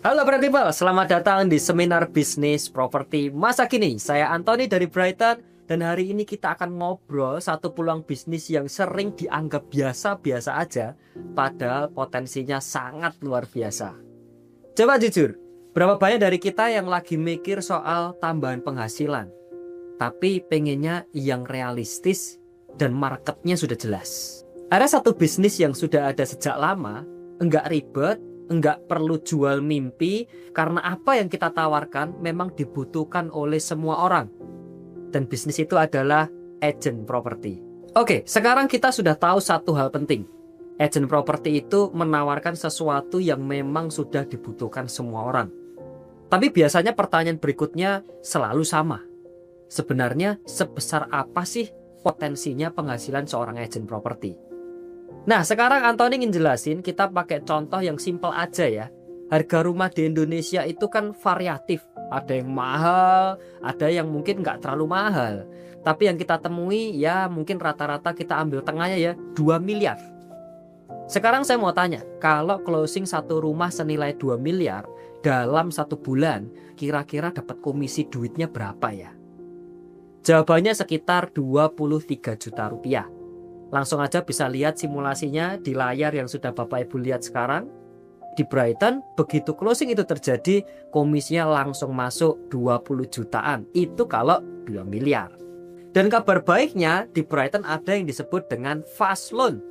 Halo Brand People, selamat datang di seminar bisnis properti masa kini. Saya Anthony dari Brighton dan hari ini kita akan ngobrol satu peluang bisnis yang sering dianggap biasa-biasa aja, padahal potensinya sangat luar biasa. Coba jujur, berapa banyak dari kita yang lagi mikir soal tambahan penghasilan, tapi pengennya yang realistis dan marketnya sudah jelas. Ada satu bisnis yang sudah ada sejak lama, enggak ribet, enggak perlu jual mimpi, karena apa yang kita tawarkan memang dibutuhkan oleh semua orang. Dan bisnis itu adalah agent property. Oke, sekarang kita sudah tahu satu hal penting. Agent property itu menawarkan sesuatu yang memang sudah dibutuhkan semua orang. Tapi biasanya pertanyaan berikutnya selalu sama. Sebenarnya sebesar apa sih potensinya penghasilan seorang agent property? Nah, sekarang Anthony ingin jelasin, kita pakai contoh yang simpel aja ya. Harga rumah di Indonesia itu kan variatif. Ada yang mahal, ada yang mungkin nggak terlalu mahal. Tapi yang kita temui ya mungkin rata-rata kita ambil tengahnya ya, 2 miliar. Sekarang saya mau tanya, kalau closing satu rumah senilai 2 miliar dalam 1 bulan, kira-kira dapat komisi duitnya berapa ya? Jawabannya sekitar 23 juta rupiah. Langsung aja bisa lihat simulasinya di layar yang sudah Bapak Ibu lihat sekarang. Di Brighton, begitu closing itu terjadi, komisinya langsung masuk 20 jutaan. Itu kalau 2 miliar. Dan kabar baiknya, di Brighton ada yang disebut dengan fast loan.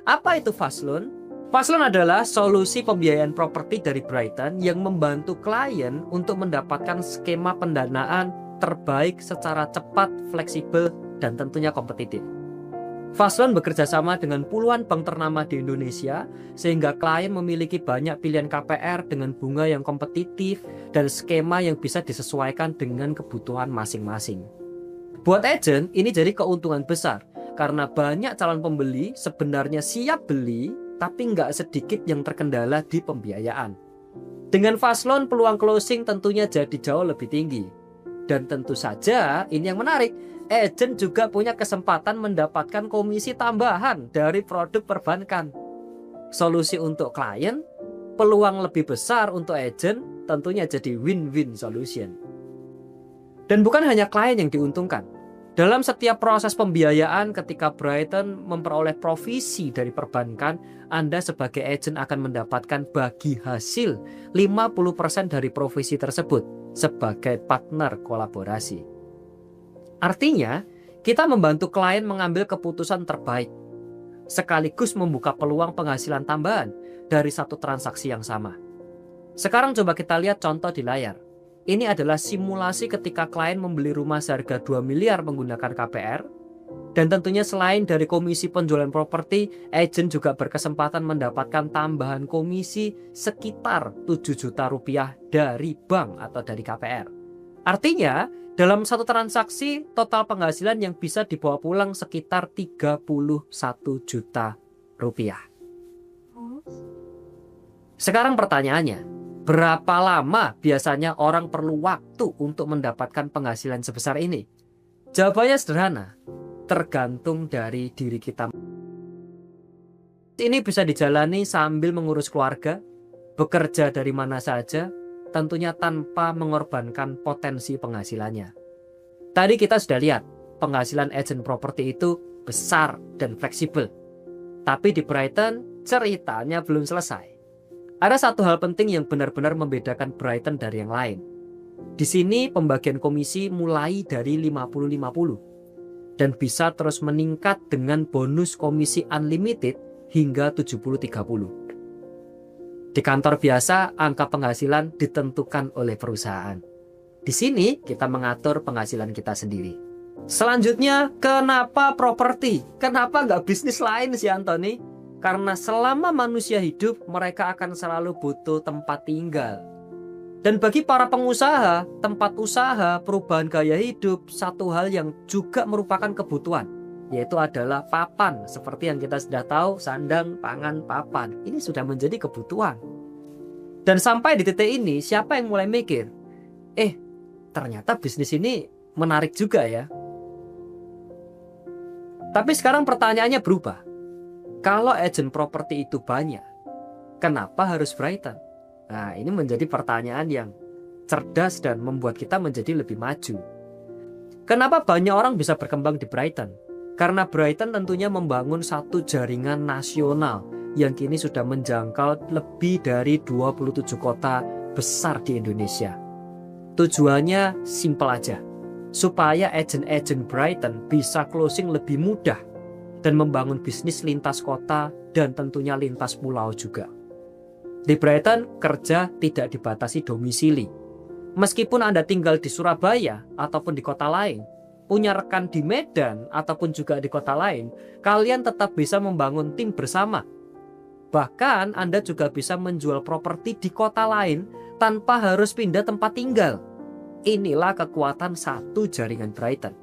Apa itu fast loan? Fast loan adalah solusi pembiayaan properti dari Brighton yang membantu klien untuk mendapatkan skema pendanaan terbaik secara cepat, fleksibel, dan tentunya kompetitif. Fast loan bekerja sama dengan puluhan bank ternama di Indonesia, sehingga klien memiliki banyak pilihan KPR dengan bunga yang kompetitif dan skema yang bisa disesuaikan dengan kebutuhan masing-masing. Buat agent, ini jadi keuntungan besar, karena banyak calon pembeli sebenarnya siap beli, tapi nggak sedikit yang terkendala di pembiayaan. Dengan fast loan, peluang closing tentunya jadi jauh lebih tinggi. Dan tentu saja, ini yang menarik, agent juga punya kesempatan mendapatkan komisi tambahan dari produk perbankan. Solusi untuk klien, peluang lebih besar untuk agent, tentunya jadi win-win solution. Dan bukan hanya klien yang diuntungkan. Dalam setiap proses pembiayaan ketika Brighton memperoleh provisi dari perbankan, Anda sebagai agent akan mendapatkan bagi hasil 50% dari provisi tersebut sebagai partner kolaborasi. Artinya, kita membantu klien mengambil keputusan terbaik, sekaligus membuka peluang penghasilan tambahan dari satu transaksi yang sama. Sekarang coba kita lihat contoh di layar. Ini adalah simulasi ketika klien membeli rumah seharga 2 miliar menggunakan KPR. Dan tentunya selain dari komisi penjualan properti, agent juga berkesempatan mendapatkan tambahan komisi sekitar 7 juta rupiah dari bank atau dari KPR. Artinya, dalam satu transaksi, total penghasilan yang bisa dibawa pulang sekitar 31 juta rupiah. Sekarang pertanyaannya, berapa lama biasanya orang perlu waktu untuk mendapatkan penghasilan sebesar ini? Jawabannya sederhana, tergantung dari diri kita. Ini bisa dijalani sambil mengurus keluarga, bekerja dari mana saja, tentunya tanpa mengorbankan potensi penghasilannya. Tadi kita sudah lihat, penghasilan agent properti itu besar dan fleksibel. Tapi di Brighton, ceritanya belum selesai. Ada satu hal penting yang benar-benar membedakan Brighton dari yang lain. Di sini pembagian komisi mulai dari 50-50 dan bisa terus meningkat dengan bonus komisi unlimited hingga 70-30. Di kantor biasa, angka penghasilan ditentukan oleh perusahaan. Di sini kita mengatur penghasilan kita sendiri. Selanjutnya, kenapa properti? Kenapa nggak bisnis lain sih Anthony? Karena selama manusia hidup, mereka akan selalu butuh tempat tinggal. Dan bagi para pengusaha, tempat usaha, perubahan gaya hidup, satu hal yang juga merupakan kebutuhan, yaitu adalah papan. Seperti yang kita sudah tahu, sandang, pangan, papan. Ini sudah menjadi kebutuhan. Dan sampai di titik ini, siapa yang mulai mikir, ternyata bisnis ini menarik juga ya. Tapi sekarang pertanyaannya berubah. Kalau agent properti itu banyak, kenapa harus Brighton? Nah, ini menjadi pertanyaan yang cerdas dan membuat kita menjadi lebih maju. Kenapa banyak orang bisa berkembang di Brighton? Karena Brighton tentunya membangun satu jaringan nasional yang kini sudah menjangkau lebih dari 27 kota besar di Indonesia. Tujuannya simpel aja, supaya agen-agen Brighton bisa closing lebih mudah dan membangun bisnis lintas kota dan tentunya lintas pulau juga. Di Brighton, kerja tidak dibatasi domisili. Meskipun Anda tinggal di Surabaya ataupun di kota lain, punya rekan di Medan ataupun juga di kota lain, kalian tetap bisa membangun tim bersama. Bahkan Anda juga bisa menjual properti di kota lain tanpa harus pindah tempat tinggal. Inilah kekuatan satu jaringan Brighton.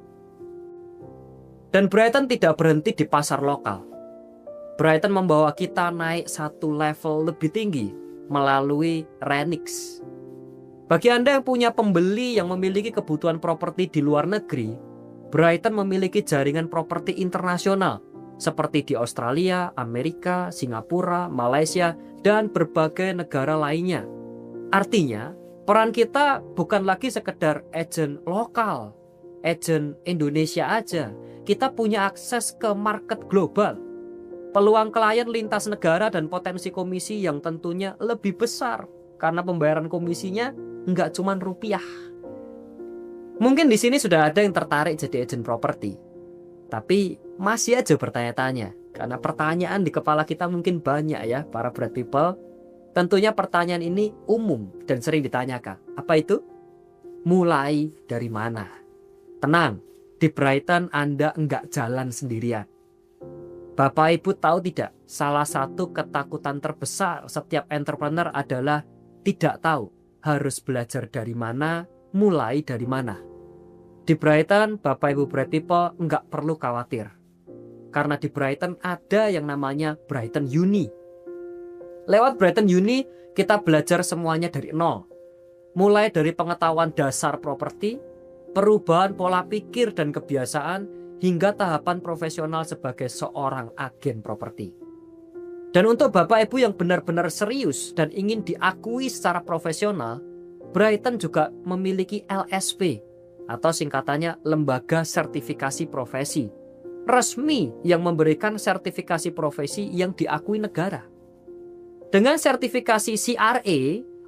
Dan Brighton tidak berhenti di pasar lokal. Brighton membawa kita naik satu level lebih tinggi melalui Renix. Bagi Anda yang punya pembeli yang memiliki kebutuhan properti di luar negeri, Brighton memiliki jaringan properti internasional seperti di Australia, Amerika, Singapura, Malaysia, dan berbagai negara lainnya. Artinya, peran kita bukan lagi sekedar agen lokal, agen Indonesia aja. Kita punya akses ke market global. Peluang klien lintas negara dan potensi komisi yang tentunya lebih besar karena pembayaran komisinya nggak cuma rupiah. Mungkin di sini sudah ada yang tertarik jadi agen properti, tapi masih aja bertanya-tanya karena pertanyaan di kepala kita mungkin banyak ya para bright people. Tentunya pertanyaan ini umum dan sering ditanyakan. Apa itu? Mulai dari mana? Tenang, di Brighton Anda nggak jalan sendirian. Bapak Ibu tahu tidak, salah satu ketakutan terbesar setiap entrepreneur adalah tidak tahu harus belajar dari mana, mulai dari mana. Di Brighton, Bapak Ibu bright people nggak perlu khawatir. Karena di Brighton ada yang namanya Brighton Uni. Lewat Brighton Uni, kita belajar semuanya dari nol. Mulai dari pengetahuan dasar properti, perubahan pola pikir dan kebiasaan, hingga tahapan profesional sebagai seorang agen properti. Dan untuk Bapak Ibu yang benar-benar serius dan ingin diakui secara profesional, Brighton juga memiliki LSP atau singkatannya Lembaga Sertifikasi Profesi resmi yang memberikan sertifikasi profesi yang diakui negara. Dengan sertifikasi CRA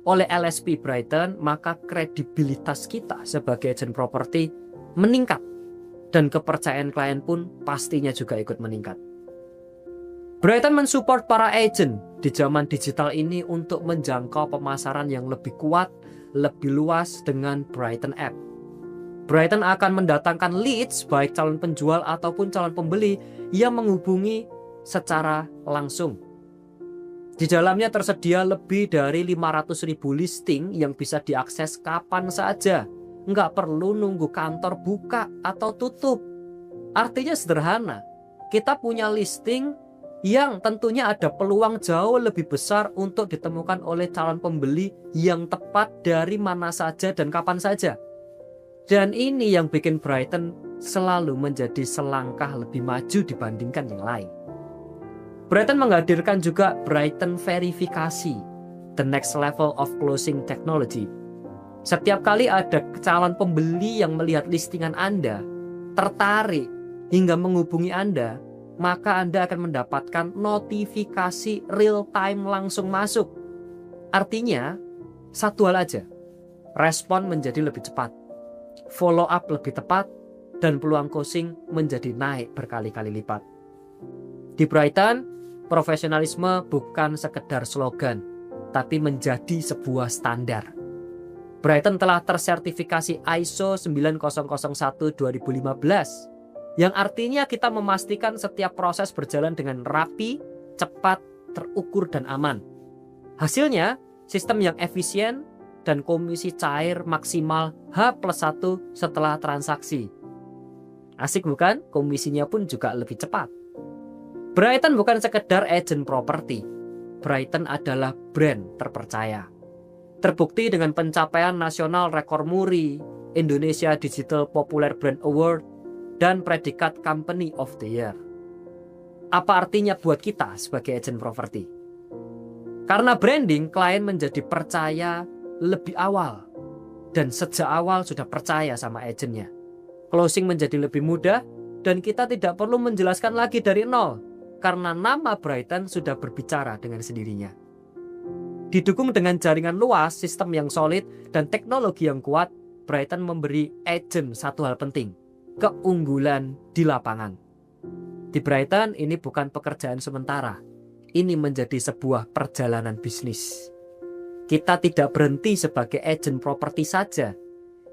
oleh LSP Brighton, maka kredibilitas kita sebagai agen properti meningkat. Dan kepercayaan klien pun pastinya juga ikut meningkat. Brighton mensupport para agent di zaman digital ini untuk menjangkau pemasaran yang lebih kuat, lebih luas dengan Brighton App. Brighton akan mendatangkan leads baik calon penjual ataupun calon pembeli yang menghubungi secara langsung. Di dalamnya tersedia lebih dari 500.000 listing yang bisa diakses kapan saja. Nggak perlu nunggu kantor buka atau tutup. Artinya sederhana, kita punya listing yang tentunya ada peluang jauh lebih besar untuk ditemukan oleh calon pembeli yang tepat dari mana saja dan kapan saja. Dan ini yang bikin Brighton selalu menjadi selangkah lebih maju dibandingkan yang lain. Brighton menghadirkan juga Brighton Verifikasi, the next level of closing technology. Setiap kali ada calon pembeli yang melihat listingan Anda, tertarik hingga menghubungi Anda, maka Anda akan mendapatkan notifikasi real time langsung masuk. Artinya, satu hal aja, respon menjadi lebih cepat, follow up lebih tepat, dan peluang closing menjadi naik berkali-kali lipat. Di Brighton, profesionalisme bukan sekedar slogan, tapi menjadi sebuah standar. Brighton telah tersertifikasi ISO 9001:2015, yang artinya kita memastikan setiap proses berjalan dengan rapi, cepat, terukur, dan aman. Hasilnya, sistem yang efisien dan komisi cair maksimal H+1 setelah transaksi. Asik bukan? Komisinya pun juga lebih cepat. Brighton bukan sekedar agen properti. Brighton adalah brand terpercaya. Terbukti dengan pencapaian nasional rekor muri, Indonesia Digital Popular Brand Award, dan predikat Company of the Year. Apa artinya buat kita sebagai agen properti? Karena branding, klien menjadi percaya lebih awal. Dan sejak awal sudah percaya sama agennya. Closing menjadi lebih mudah dan kita tidak perlu menjelaskan lagi dari nol. Karena nama Brighton sudah berbicara dengan sendirinya. Didukung dengan jaringan luas, sistem yang solid, dan teknologi yang kuat, Brighton memberi agent satu hal penting, keunggulan di lapangan. Di Brighton ini bukan pekerjaan sementara, ini menjadi sebuah perjalanan bisnis. Kita tidak berhenti sebagai agent properti saja,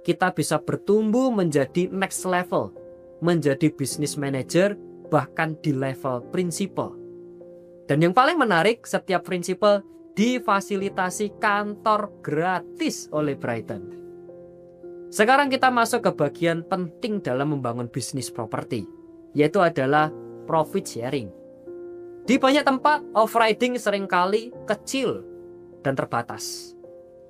kita bisa bertumbuh menjadi next level, menjadi business manager, bahkan di level prinsipal. Dan yang paling menarik, setiap prinsipal difasilitasi kantor gratis oleh Brighton. Sekarang kita masuk ke bagian penting dalam membangun bisnis properti, yaitu adalah profit sharing. Di banyak tempat, off-riding seringkali kecil dan terbatas.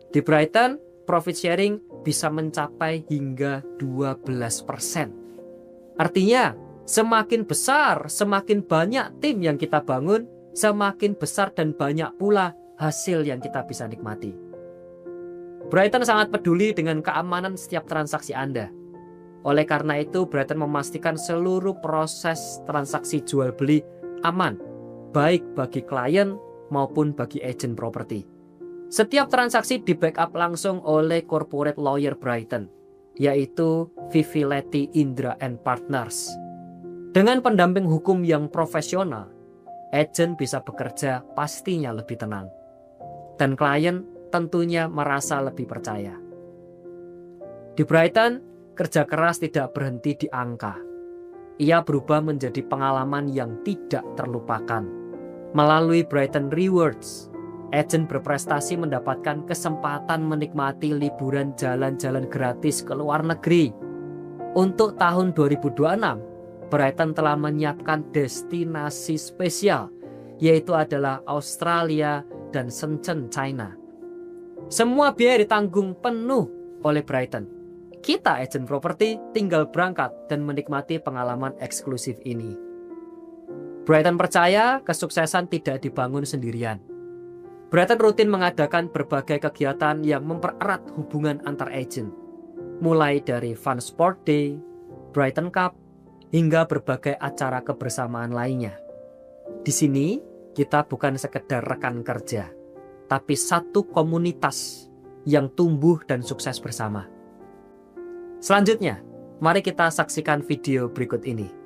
Di Brighton, profit sharing bisa mencapai hingga 12%. Artinya, semakin besar, semakin banyak tim yang kita bangun, semakin besar dan banyak pula hasil yang kita bisa nikmati. Brighton sangat peduli dengan keamanan setiap transaksi Anda. Oleh karena itu, Brighton memastikan seluruh proses transaksi jual beli aman, baik bagi klien maupun bagi agen properti. Setiap transaksi di backup langsung oleh corporate lawyer Brighton, yaitu Viviletti Indra and Partners. Dengan pendamping hukum yang profesional, agen bisa bekerja pastinya lebih tenang. Dan klien tentunya merasa lebih percaya. Di Brighton, kerja keras tidak berhenti di angka. Ia berubah menjadi pengalaman yang tidak terlupakan. Melalui Brighton Rewards, agen berprestasi mendapatkan kesempatan menikmati liburan jalan-jalan gratis ke luar negeri. Untuk tahun 2026, Brighton telah menyiapkan destinasi spesial, yaitu adalah Australia dan Shenzhen, China. Semua biaya ditanggung penuh oleh Brighton. Kita agen properti tinggal berangkat dan menikmati pengalaman eksklusif ini. Brighton percaya kesuksesan tidak dibangun sendirian. Brighton rutin mengadakan berbagai kegiatan yang mempererat hubungan antar agen, mulai dari Fun Sport Day, Brighton Cup, hingga berbagai acara kebersamaan lainnya. Di sini, kita bukan sekedar rekan kerja, tapi satu komunitas yang tumbuh dan sukses bersama. Selanjutnya, mari kita saksikan video berikut ini.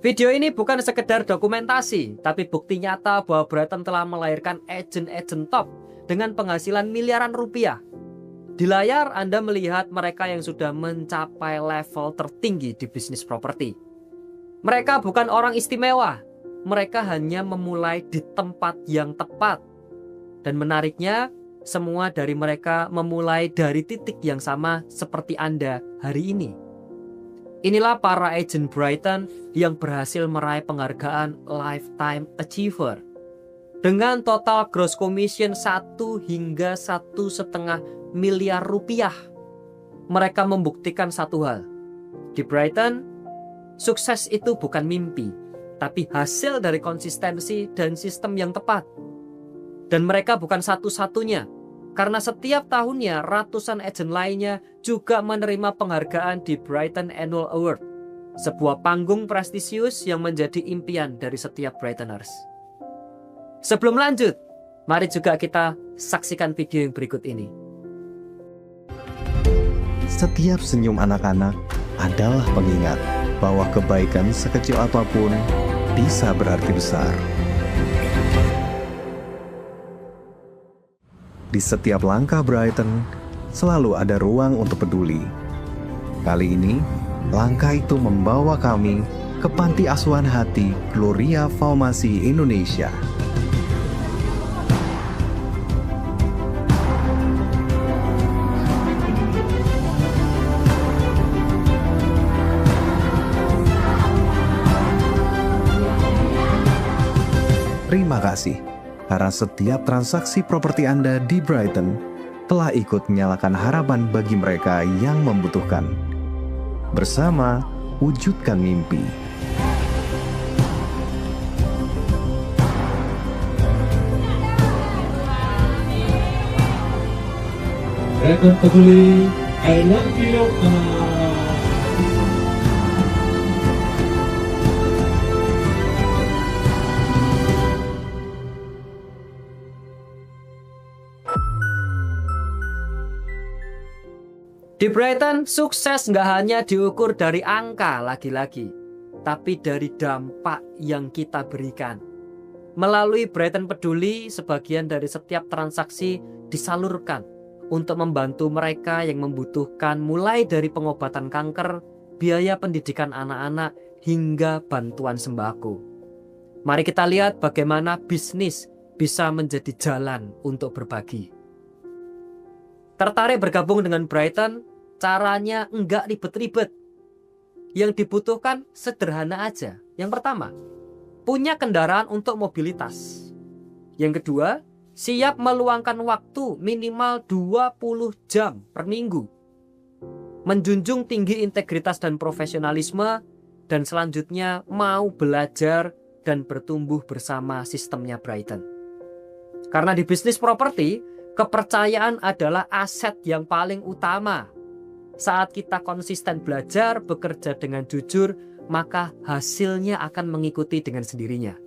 Video ini bukan sekedar dokumentasi, tapi bukti nyata bahwa Brighton telah melahirkan agen-agen top dengan penghasilan miliaran rupiah. Di layar Anda melihat mereka yang sudah mencapai level tertinggi di bisnis properti. Mereka bukan orang istimewa, mereka hanya memulai di tempat yang tepat. Dan menariknya, semua dari mereka memulai dari titik yang sama seperti Anda hari ini. Inilah para agen Brighton yang berhasil meraih penghargaan Lifetime Achiever. Dengan total gross commission 1 hingga 1,5 miliar rupiah. Mereka membuktikan satu hal. Di Brighton, sukses itu bukan mimpi, tapi hasil dari konsistensi dan sistem yang tepat. Dan mereka bukan satu-satunya. Karena setiap tahunnya ratusan agen lainnya juga menerima penghargaan di Brighton Annual Award, sebuah panggung prestisius yang menjadi impian dari setiap Brightoners. Sebelum lanjut, mari juga kita saksikan video yang berikut ini. Setiap senyum anak-anak adalah pengingat bahwa kebaikan sekecil apapun bisa berarti besar. Di setiap langkah Brighton, selalu ada ruang untuk peduli. Kali ini, langkah itu membawa kami ke Panti Asuhan Hati Gloria Faumasi Indonesia. Terima kasih, karena setiap transaksi properti Anda di Brighton telah ikut menyalakan harapan bagi mereka yang membutuhkan. Bersama, wujudkan mimpi. Brighton Peduli, I love you. Di Brighton, sukses nggak hanya diukur dari angka lagi-lagi, tapi dari dampak yang kita berikan. Melalui Brighton Peduli, sebagian dari setiap transaksi disalurkan untuk membantu mereka yang membutuhkan, mulai dari pengobatan kanker, biaya pendidikan anak-anak, hingga bantuan sembako. Mari kita lihat bagaimana bisnis bisa menjadi jalan untuk berbagi. Tertarik bergabung dengan Brighton? Caranya enggak ribet-ribet. Yang dibutuhkan sederhana aja. Yang pertama, punya kendaraan untuk mobilitas. Yang kedua, siap meluangkan waktu minimal 20 jam per minggu. Menjunjung tinggi integritas dan profesionalisme. Dan selanjutnya mau belajar dan bertumbuh bersama sistemnya Brighton. Karena di bisnis properti, kepercayaan adalah aset yang paling utama. Saat kita konsisten belajar, bekerja dengan jujur, maka hasilnya akan mengikuti dengan sendirinya.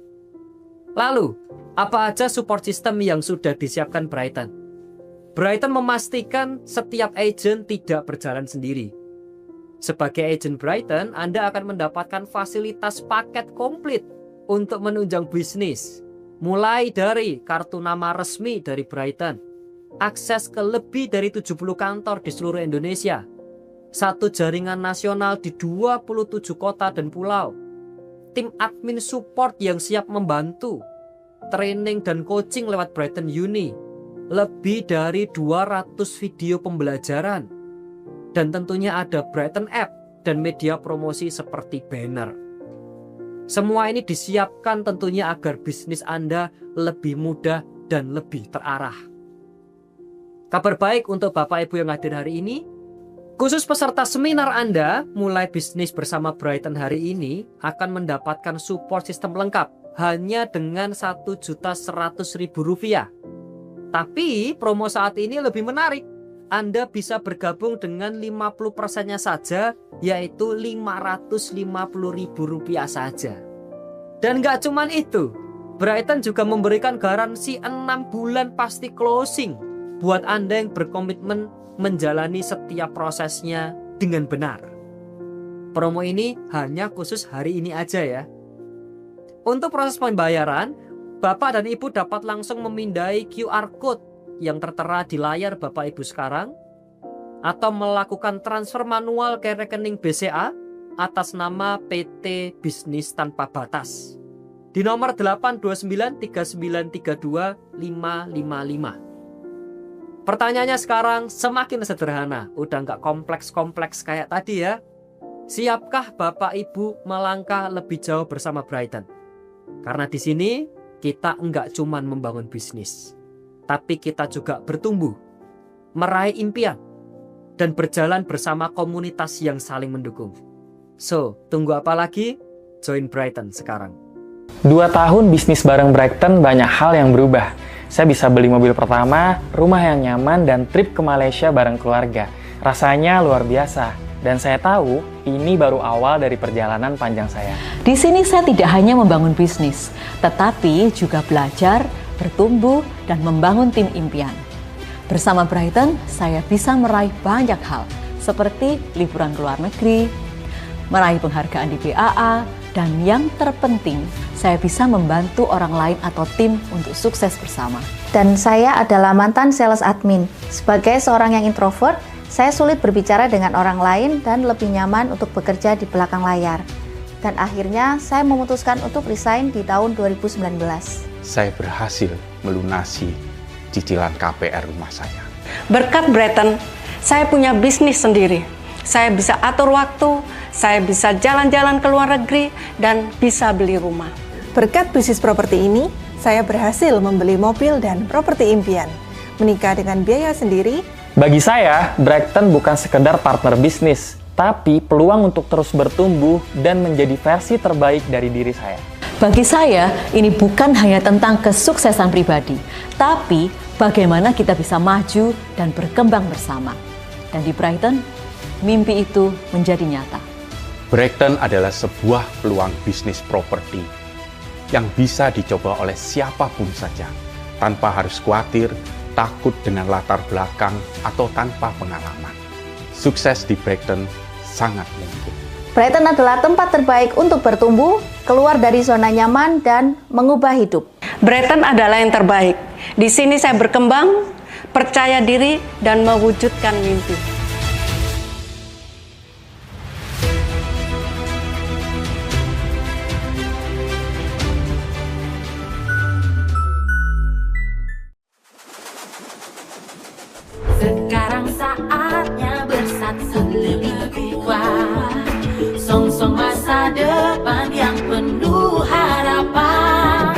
Lalu, apa aja support system yang sudah disiapkan Brighton? Brighton memastikan setiap agent tidak berjalan sendiri. Sebagai agent Brighton, Anda akan mendapatkan fasilitas paket komplit untuk menunjang bisnis. Mulai dari kartu nama resmi dari Brighton, akses ke lebih dari 70 kantor di seluruh Indonesia, satu jaringan nasional di 27 kota dan pulau, tim admin support yang siap membantu, training dan coaching lewat Brighton Uni, lebih dari 200 video pembelajaran, dan tentunya ada Brighton App dan media promosi seperti banner. Semua ini disiapkan tentunya agar bisnis Anda lebih mudah dan lebih terarah. Kabar baik untuk Bapak Ibu yang hadir hari ini, khusus peserta seminar Anda mulai bisnis bersama Brighton hari ini akan mendapatkan support sistem lengkap hanya dengan Rp1.100.000. Tapi promo saat ini lebih menarik. Anda bisa bergabung dengan 50%-nya saja, yaitu Rp550.000 saja. Dan nggak cuman itu, Brighton juga memberikan garansi 6 bulan pasti closing buat Anda yang berkomitmen menjalani setiap prosesnya dengan benar. Promo ini hanya khusus hari ini aja ya. Untuk proses pembayaran, Bapak dan Ibu dapat langsung memindai QR Code yang tertera di layar Bapak Ibu sekarang, atau melakukan transfer manual ke rekening BCA atas nama PT Bisnis Tanpa Batas di nomor 82939325555. Pertanyaannya sekarang semakin sederhana, udah nggak kompleks-kompleks kayak tadi ya. Siapkah Bapak Ibu melangkah lebih jauh bersama Brighton? Karena di sini kita nggak cuman membangun bisnis, tapi kita juga bertumbuh, meraih impian, dan berjalan bersama komunitas yang saling mendukung. So, tunggu apa lagi? Join Brighton sekarang. 2 tahun bisnis bareng Brighton, banyak hal yang berubah. Saya bisa beli mobil pertama, rumah yang nyaman, dan trip ke Malaysia bareng keluarga. Rasanya luar biasa. Dan saya tahu ini baru awal dari perjalanan panjang saya. Di sini saya tidak hanya membangun bisnis, tetapi juga belajar, bertumbuh, dan membangun tim impian. Bersama Brighton, saya bisa meraih banyak hal, seperti liburan ke luar negeri, meraih penghargaan di BAA, dan yang terpenting, saya bisa membantu orang lain atau tim untuk sukses bersama. Dan saya adalah mantan sales admin. Sebagai seorang yang introvert, saya sulit berbicara dengan orang lain dan lebih nyaman untuk bekerja di belakang layar. Dan akhirnya saya memutuskan untuk resign di tahun 2019. Saya berhasil melunasi cicilan KPR rumah saya. Berkat Brighton, saya punya bisnis sendiri. Saya bisa atur waktu, saya bisa jalan-jalan ke luar negeri, dan bisa beli rumah. Berkat bisnis properti ini, saya berhasil membeli mobil dan properti impian, menikah dengan biaya sendiri. Bagi saya, Brighton bukan sekedar partner bisnis, tapi peluang untuk terus bertumbuh dan menjadi versi terbaik dari diri saya. Bagi saya, ini bukan hanya tentang kesuksesan pribadi, tapi bagaimana kita bisa maju dan berkembang bersama. Dan di Brighton, mimpi itu menjadi nyata. Brighton adalah sebuah peluang bisnis properti yang bisa dicoba oleh siapapun saja, tanpa harus khawatir, takut dengan latar belakang, atau tanpa pengalaman. Sukses di Brighton sangat mungkin. Brighton adalah tempat terbaik untuk bertumbuh, keluar dari zona nyaman, dan mengubah hidup. Brighton adalah yang terbaik. Di sini saya berkembang, percaya diri, dan mewujudkan mimpi. Sekarang saatnya bersatu lebih kuat. Song-song masa depan yang penuh harapan.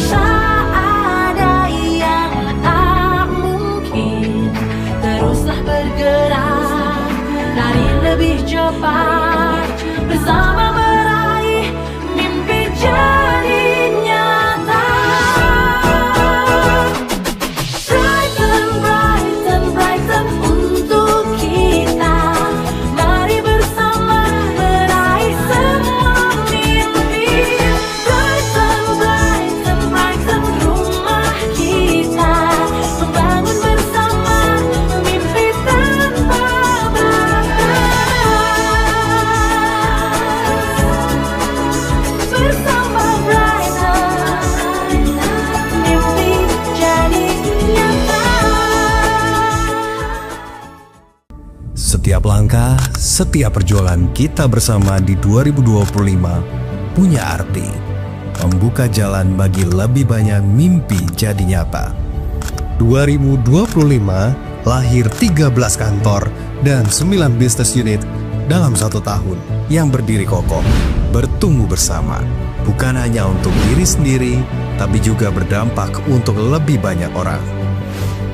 Tak ada yang tak mungkin. Teruslah bergerak, lari lebih cepat. Bersama meraih mimpi jadi nyata. Brighton, Brighton, Brighton untuk kita. Mari bersama meraih semua mimpi. Brighton, Brighton, Brighton rumah kita. Membangun bersama mimpi tanpa batas. Bersama Brighton, mimpi jadi nyata. Setiap langkah, setiap perjuangan kita bersama di 2025 punya arti. Membuka jalan bagi lebih banyak mimpi jadi nyata. 2025 lahir 13 kantor dan 9 bisnis unit dalam 1 tahun yang berdiri kokoh, bertumbuh bersama. Bukan hanya untuk diri sendiri, tapi juga berdampak untuk lebih banyak orang.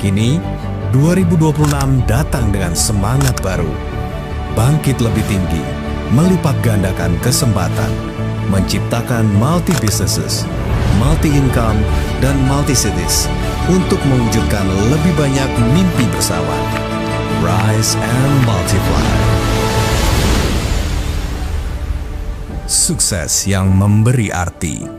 Kini, 2026 datang dengan semangat baru. Bangkit lebih tinggi, melipat gandakan kesempatan, menciptakan multi-businesses, multi-income, dan multi-cities untuk mewujudkan lebih banyak mimpi bersama. Rise and multiply. Sukses yang memberi arti.